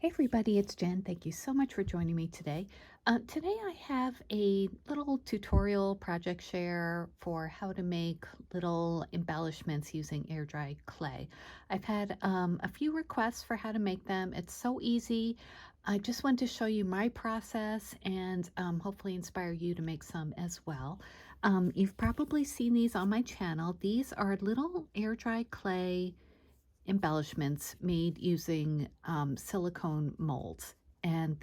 Hey everybody, it's Jen. Thank you so much for joining me today. Today I have a little tutorial project share for how to make little embellishments using air dry clay. I've had a few requests for how to make them. It's so easy. I just want to show you my process and hopefully inspire you to make some as well. You've probably seen these on my channel. These are little air dry clay embellishments made using silicone molds, and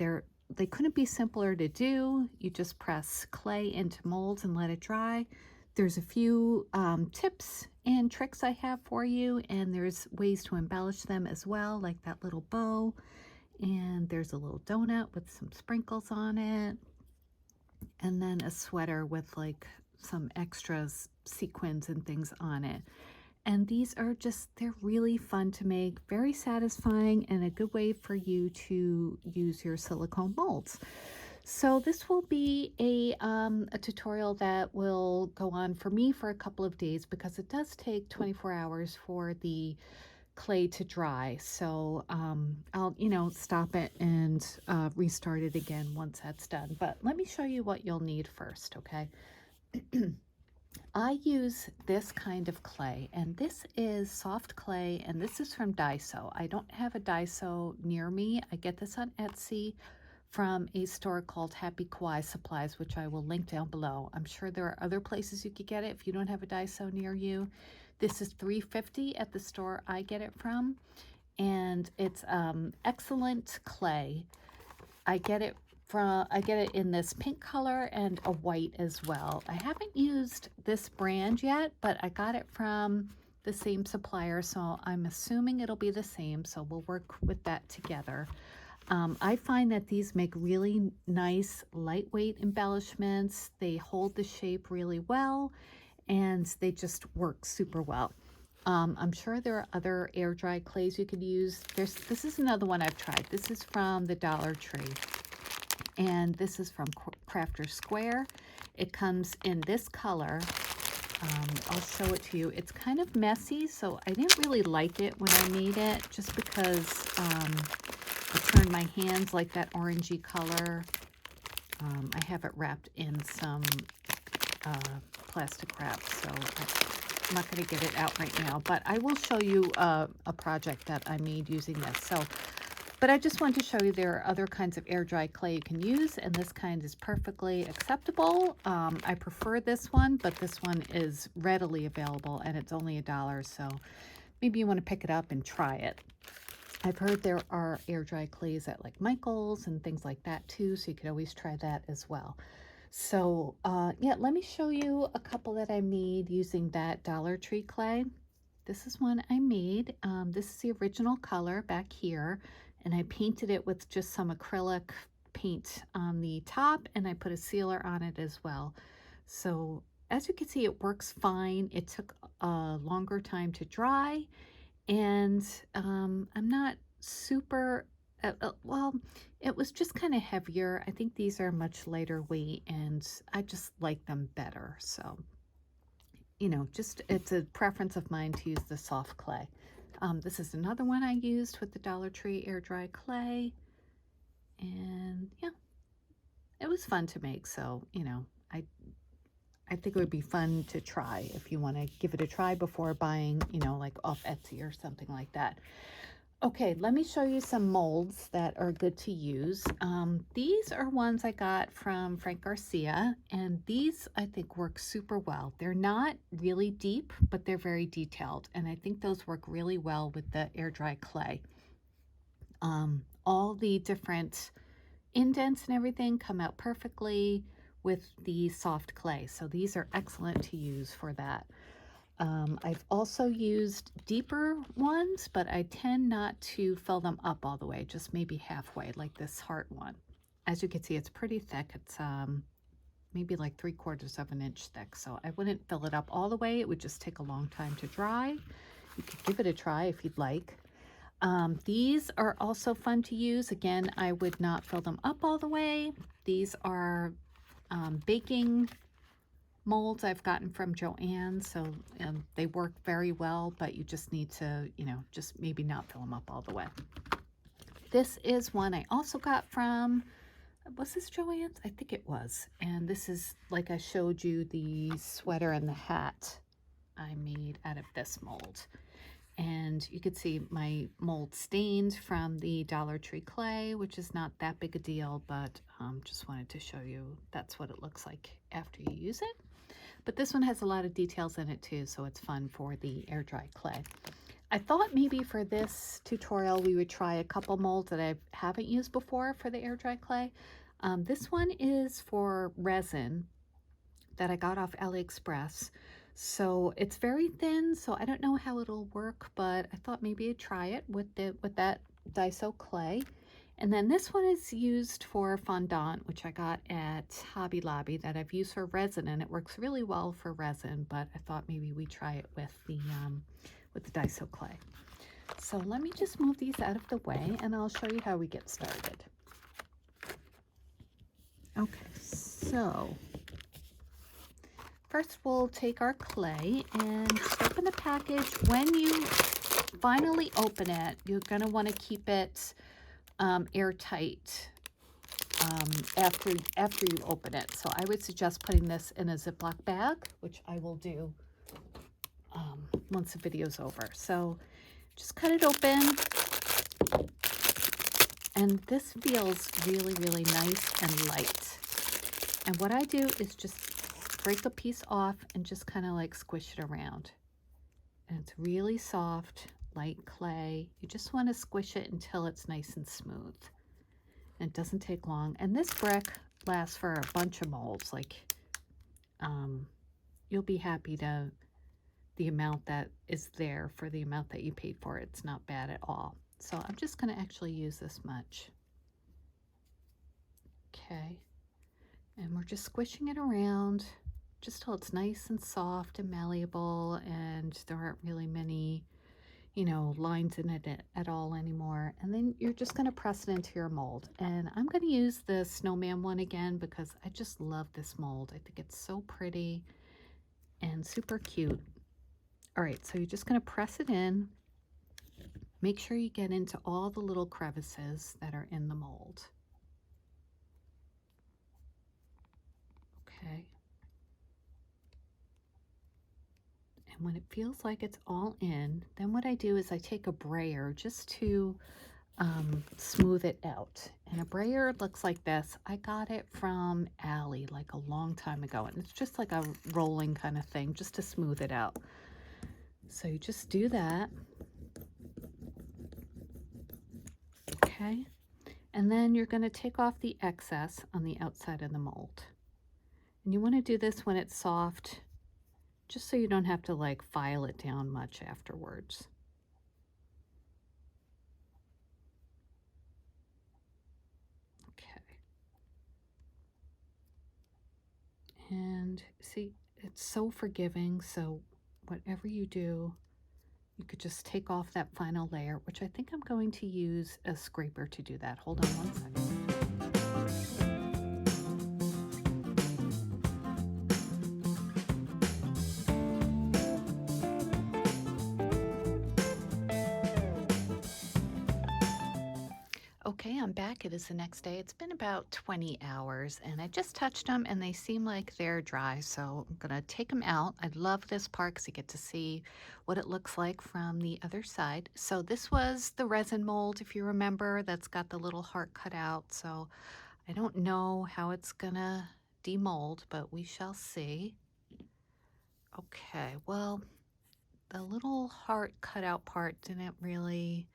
they couldn't be simpler to do. You just press clay into molds and let it dry. There's a few tips and tricks I have for you, and there's ways to embellish them as well, like that little bow, and there's a little donut with some sprinkles on it, and then a sweater with like some extras sequins and things on it. And these are just, they're really fun to make, very satisfying, and a good way for you to use your silicone molds. So this will be a tutorial that will go on for me for a couple of days because it does take 24 hours for the clay to dry. So I'll, stop it and restart it again once that's done. But let me show you what you'll need first, okay? I use this kind of clay, and this is soft clay, and this is from Daiso. I don't have a Daiso near me. I get this on Etsy from a store called Happy Kawaii Supplies, which I will link down below. I'm sure there are other places you could get it if you don't have a Daiso near you. This is $3.50 at the store I get it from, and it's excellent clay. I get it in this pink color and a white as well. I haven't used this brand yet, but I got it from the same supplier, so I'm assuming it'll be the same, so we'll work with that together. I find that these make really nice lightweight embellishments. They hold the shape really well, and they just work super well. I'm sure there are other air dry clays you could use. This is another one I've tried. This is from the Dollar Tree, and this is from Crafter Square. It comes in this color. I'll show it to you. It's kind of messy, so I didn't really like it when I made it, just because I turned my hands like that orangey color. I have it wrapped in some plastic wrap, so I'm not going to get it out right now, but I will show you a project that I made using this. But I just want to show you there are other kinds of air dry clay you can use, and this kind is perfectly acceptable. I prefer this one, but this one is readily available, and it's only $1, so maybe you want to pick it up and try it. I've heard there are air dry clays at like Michael's and things like that too, so you could always try that as well. So yeah, let me show you a couple that I made using that Dollar Tree clay. This is one I made. This is the original color back here, and I painted it with just some acrylic paint on the top, and I put a sealer on it as well. So as you can see, it works fine. It took a longer time to dry, and I'm not super, well, it was just kind of heavier. I think these are much lighter weight, and I just like them better. So just it's a preference of mine to use the soft clay. This is another one I used with the Dollar Tree air dry clay, and yeah, it was fun to make. So I think it would be fun to try if you want to give it a try before buying, like off Etsy or something like that. Okay, let me show you some molds that are good to use. These are ones I got from Frank Garcia, and these I think work super well. They're not really deep, but they're very detailed, and I think those work really well with the air dry clay. All the different indents and everything come out perfectly with the soft clay, so these are excellent to use for that. I've also used deeper ones, but I tend not to fill them up all the way, just maybe halfway, like this heart one. As you can see, it's pretty thick. It's maybe like 3/4 of an inch thick, so I wouldn't fill it up all the way. It would just take a long time to dry. You could give it a try if you'd like. These are also fun to use. Again, I would not fill them up all the way. These are baking molds I've gotten from Joann, so they work very well, but you just need to, just maybe not fill them up all the way. This is one I also got from, was this Joann's? I think it was. And this is, like I showed you, the sweater and the hat I made out of this mold. And you can see my mold stained from the Dollar Tree clay, which is not that big a deal, but just wanted to show you that's what it looks like after you use it. But this one has a lot of details in it too, so it's fun for the air dry clay. I thought maybe for this tutorial we would try a couple molds that I haven't used before for the air dry clay. This one is for resin that I got off AliExpress. So it's very thin, so I don't know how it'll work, but I thought maybe I'd try it with that Daiso clay. And then this one is used for fondant, which I got at Hobby Lobby, that I've used for resin, and it works really well for resin, but I thought maybe we try it with the Daiso clay. So let me just move these out of the way and I'll show you how we get started. Okay, so first we'll take our clay and just open the package. When you finally open it, you're going to want to keep it airtight after you open it. So I would suggest putting this in a Ziploc bag, which I will do once the video's over. So just cut it open, and this feels really, really nice and light. And what I do is just break a piece off and just kind of like squish it around. And it's really soft, light clay. You just want to squish it until it's nice and smooth. And it doesn't take long. And this brick lasts for a bunch of molds. Like, you'll be happy to the amount that is there for the amount that you paid for it. It's not bad at all. So I'm just going to actually use this much. Okay. And we're just squishing it around just till it's nice and soft and malleable, and there aren't really many, you know, lines in it at all anymore. And then you're just going to press it into your mold. And I'm going to use the snowman one again because I just love this mold. I think it's so pretty and super cute. All right, so you're just going to press it in. Make sure you get into all the little crevices that are in the mold. Okay. And when it feels like it's all in, then what I do is I take a brayer just to smooth it out. And a brayer looks like this. I got it from Allie like a long time ago, and it's just like a rolling kind of thing just to smooth it out. So you just do that. Okay. And then you're going to take off the excess on the outside of the mold. And you want to do this when it's soft, just so you don't have to like file it down much afterwards. Okay. And see, it's so forgiving, so whatever you do, you could just take off that final layer, which I think I'm going to use a scraper to do that. Hold on one second. Okay, I'm back. It is the next day. It's been about 20 hours and I just touched them and they seem like they're dry. So I'm going to take them out. I love this part because you get to see what it looks like from the other side. So this was the resin mold, if you remember, that's got the little heart cut out. So I don't know how it's going to demold, but we shall see. Okay, well, the little heart cut out part didn't really...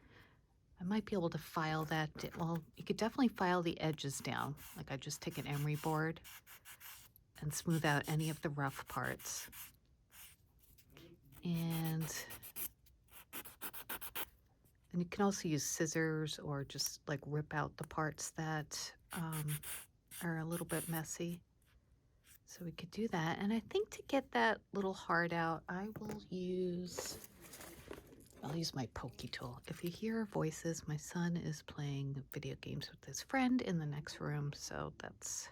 I might be able to file that. Well, you could definitely file the edges down. Like I just take an emery board and smooth out any of the rough parts. And you can also use scissors or just like rip out the parts that are a little bit messy. So we could do that. And I think to get that little heart out, I'll use my pokey tool. If you hear voices, my son is playing video games with his friend in the next room, so that's,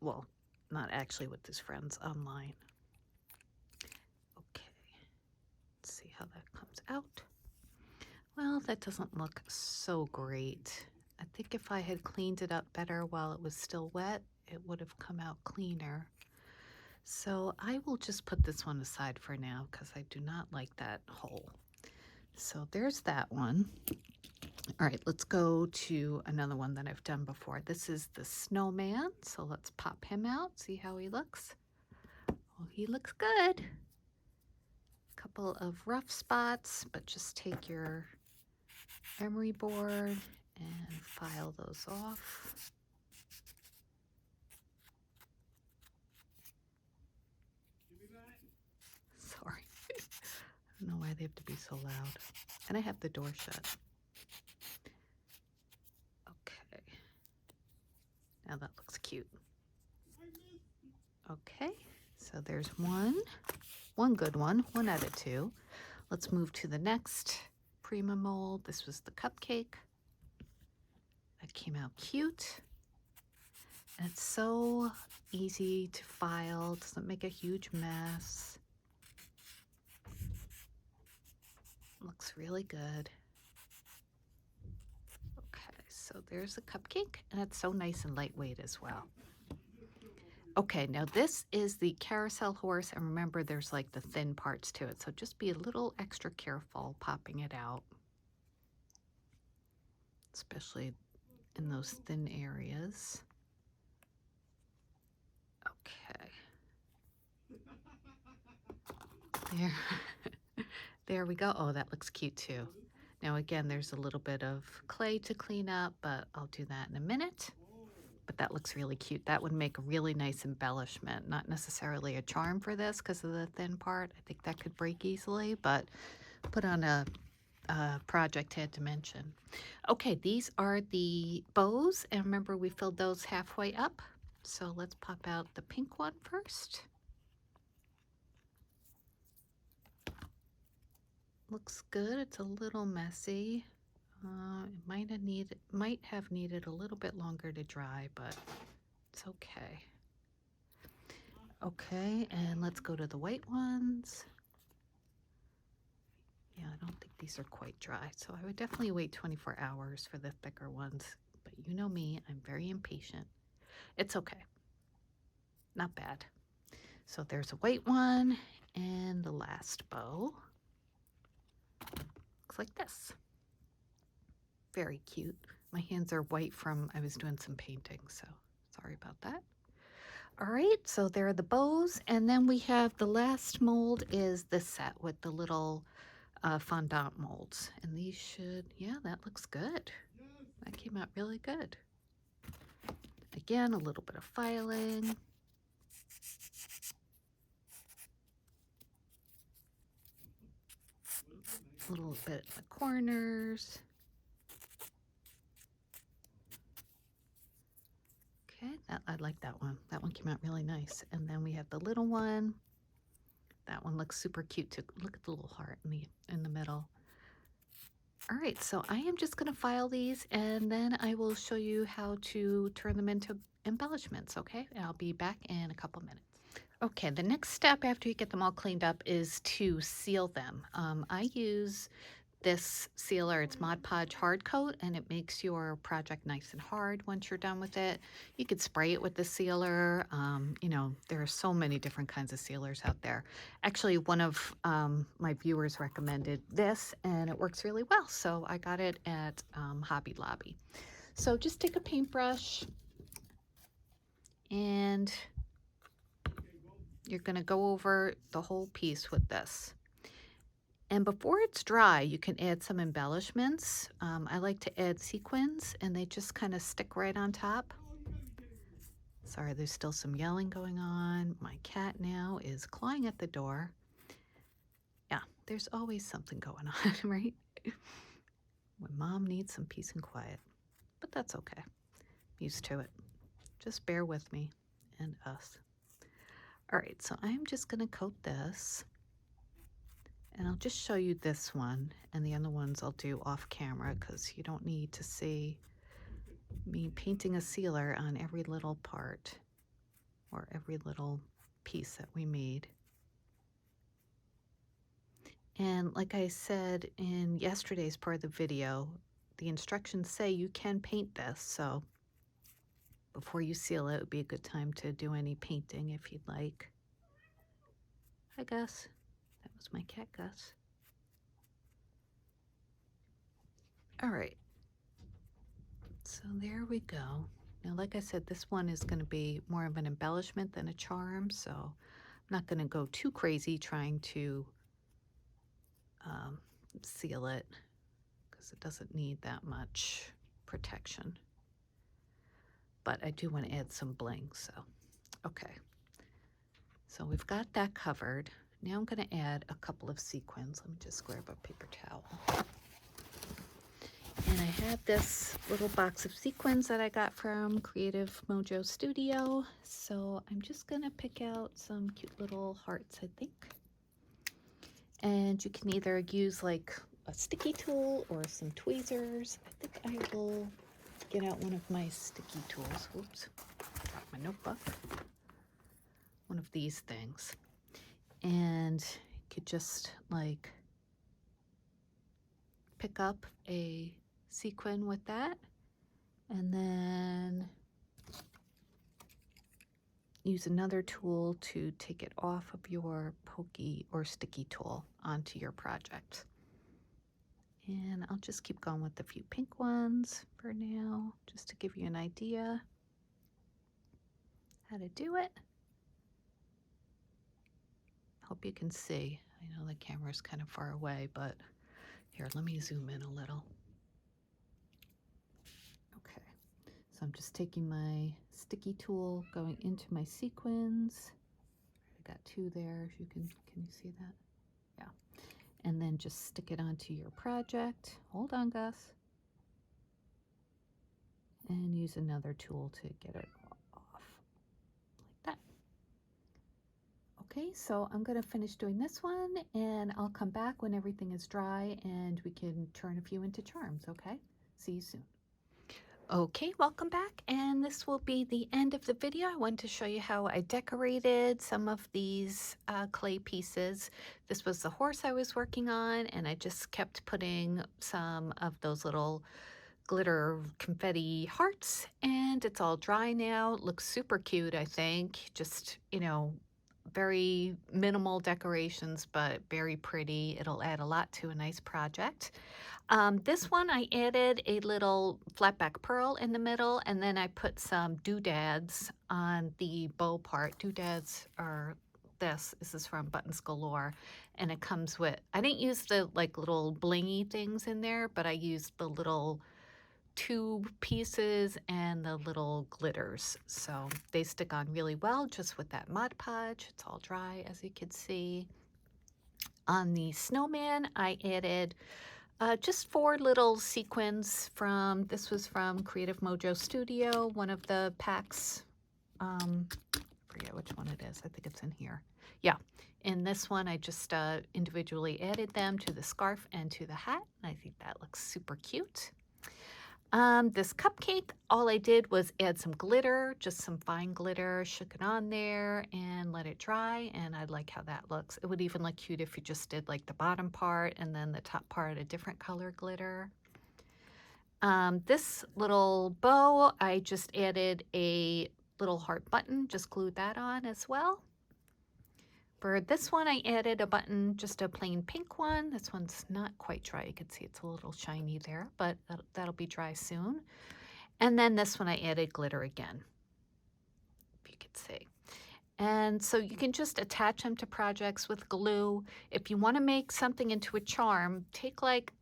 well, not actually with his friends, online. Okay, let's see how that comes out. Well, that doesn't look so great. I think if I had cleaned it up better while it was still wet, it would have come out cleaner. So I will just put this one aside for now because I do not like that hole. So there's that one. All right, let's go to another one that I've done before. This is the snowman. So let's pop him out, see how he looks. Well, he looks good. Couple of rough spots, but just take your emery board and file those off. Sorry. I don't know why they have to be so loud. And I have the door shut. Okay. Now that looks cute. Okay, so there's one good one out of two. Let's move to the next Prima mold. This was the cupcake. That came out cute. And it's so easy to file, doesn't make a huge mess. Looks really good. Okay, so there's the cupcake, and it's so nice and lightweight as well. Okay, now this is the carousel horse, and remember there's like the thin parts to it, so just be a little extra careful popping it out, especially in those thin areas. Okay. There. There we go. Oh, that looks cute too. Now again, there's a little bit of clay to clean up, but I'll do that in a minute. But that looks really cute. That would make a really nice embellishment. Not necessarily a charm for this because of the thin part. I think that could break easily, but put on a project had to mention. Okay, these are the bows, and remember we filled those halfway up. So let's pop out the pink one first. Looks good. It's a little messy. It might have needed a little bit longer to dry, but it's okay. Okay, and let's go to the white ones. Yeah, I don't think these are quite dry, so I would definitely wait 24 hours for the thicker ones. But you know me, I'm very impatient. It's okay. Not bad. So there's a white one, and the last bow looks like this. Very cute. My hands are white from I was doing some painting, so sorry about that. All right, so there are the bows, and then we have the last mold is this set with the little fondant molds, and these should, yeah, that looks good. That came out really good. Again, a little bit of filing. A little bit in the corners. Okay, I like that one. That one came out really nice. And then we have the little one. That one looks super cute too. Look at the little heart in the middle. All right, so I am just going to file these, and then I will show you how to turn them into embellishments, okay? And I'll be back in a couple minutes. Okay, the next step after you get them all cleaned up is to seal them. I use this sealer. It's Mod Podge Hard Coat, and it makes your project nice and hard once you're done with it. You could spray it with the sealer. You know, there are so many different kinds of sealers out there. Actually, one of my viewers recommended this, and it works really well. So I got it at Hobby Lobby. So just take a paintbrush, and you're going to go over the whole piece with this. And before it's dry, you can add some embellishments. I like to add sequins, and they just kind of stick right on top. Sorry, there's still some yelling going on. My cat now is clawing at the door. Yeah, there's always something going on, right? When mom needs some peace and quiet. But that's okay. Used to it. Just bear with me and us. All right, so I'm just going to coat this. And I'll just show you this one, and the other ones I'll do off camera because you don't need to see me painting a sealer on every little part or every little piece that we made. And like I said in yesterday's part of the video, the instructions say you can paint this, so before you seal it, it would be a good time to do any painting if you'd like. Hi, Gus. That was my cat, Gus. All right. So there we go. Now, like I said, this one is going to be more of an embellishment than a charm, so I'm not going to go too crazy trying to seal it because it doesn't need that much protection. But I do want to add some bling, so okay. So we've got that covered. Now I'm going to add a couple of sequins. Let me just grab a paper towel. And I have this little box of sequins that I got from Creative Mojo Studio. So I'm just going to pick out some cute little hearts, I think. And you can either use like a sticky tool or some tweezers. I think I will get out one of my sticky tools. Oops, dropped my notebook. One of these things. And you could just like pick up a sequin with that and then use another tool to take it off of your pokey or sticky tool onto your project. And I'll just keep going with a few pink ones for now, just to give you an idea how to do it. Hope you can see. I know the camera's kind of far away, but here, let me zoom in a little. Okay, so I'm just taking my sticky tool, going into my sequins. I got two there. If you can you see that? Yeah. And then just stick it onto your project. Hold on, Gus. And use another tool to get it off, like that. Okay, so I'm going to finish doing this one, and I'll come back when everything is dry, and we can turn a few into charms, okay? See you soon. Okay, welcome back, and this will be the end of the video. I wanted to show you how I decorated some of these clay pieces. This was the horse I was working on, and I just kept putting some of those little glitter confetti hearts, and it's all dry now. It looks super cute, I think. Just, you know, very minimal decorations, but very pretty. It'll add a lot to a nice project. This one I added a little flatback pearl in the middle, and then I put some doodads on the bow part. Doodads are this is from Buttons Galore, and it comes with, I didn't use the like little blingy things in there, but I used the little tube pieces and the little glitters. So they stick on really well just with that Mod Podge. It's all dry, as you can see. On the snowman, I added just 4 little sequins from, this was from Creative Mojo Studio, one of the packs. Forget which one it is. I think it's in here. Yeah, in this one, I just individually added them to the scarf and to the hat. I think that looks super cute. This cupcake, all I did was add some glitter, just some fine glitter, shook it on there and let it dry, and I like how that looks. It would even look cute if you just did like the bottom part and then the top part a different color glitter. This little bow, I just added a little heart button, just glued that on as well. For this one, I added a button, just a plain pink one. This one's not quite dry. You can see it's a little shiny there, but that'll be dry soon. And then this one, I added glitter again, if you could see. And so you can just attach them to projects with glue. If you want to make something into a charm, take like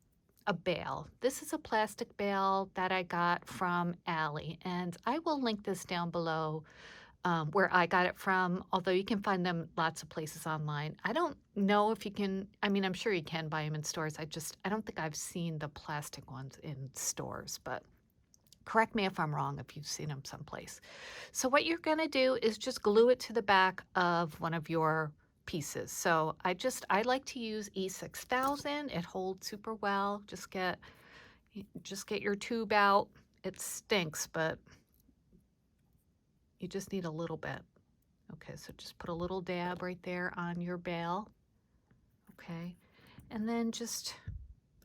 a bale. This is a plastic bale that I got from Allie, and I will link this down below where I got it from, although you can find them lots of places online. I don't know if you can, I mean, I'm sure you can buy them in stores. I don't think I've seen the plastic ones in stores, but correct me if I'm wrong if you've seen them someplace. So what you're going to do is just glue it to the back of one of your pieces. So I like to use E6000. It holds super well. Just get your tube out. It stinks, but you just need a little bit. Okay, so just put a little dab right there on your bale. Okay, And then just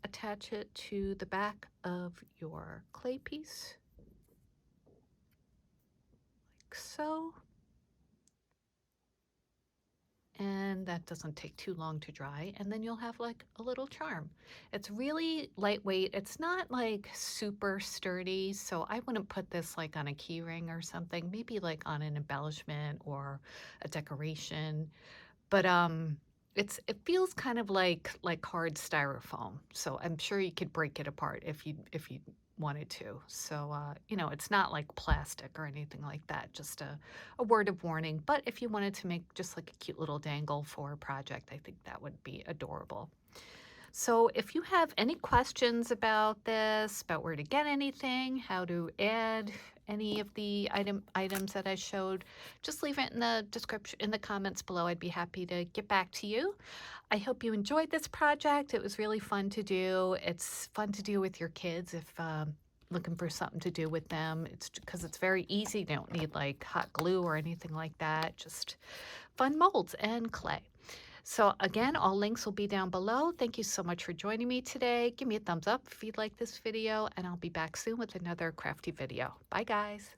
attach it to the back of your clay piece, like so. And that doesn't take too long to dry, and then you'll have like a little charm. It's really lightweight. It's not like super sturdy, so I wouldn't put this like on a key ring or something, maybe like on an embellishment or a decoration. But it feels kind of like hard styrofoam, so I'm sure you could break it apart if you wanted to. So you know, it's not like plastic or anything like that, just a word of warning. But if you wanted to make just like a cute little dangle for a project, I think that would be adorable. So if you have any questions about this, about where to get anything, how to add any of the items that I showed, just leave it in the description, in the comments below. I'd be happy to get back to you. I hope you enjoyed this project. It was really fun to do. It's fun to do with your kids if looking for something to do with them. It's because it's very easy. You don't need like hot glue or anything like that. Just fun molds and clay. So again, all links will be down below. Thank you so much for joining me today. Give me a thumbs up if you like this video, and I'll be back soon with another crafty video. Bye, guys.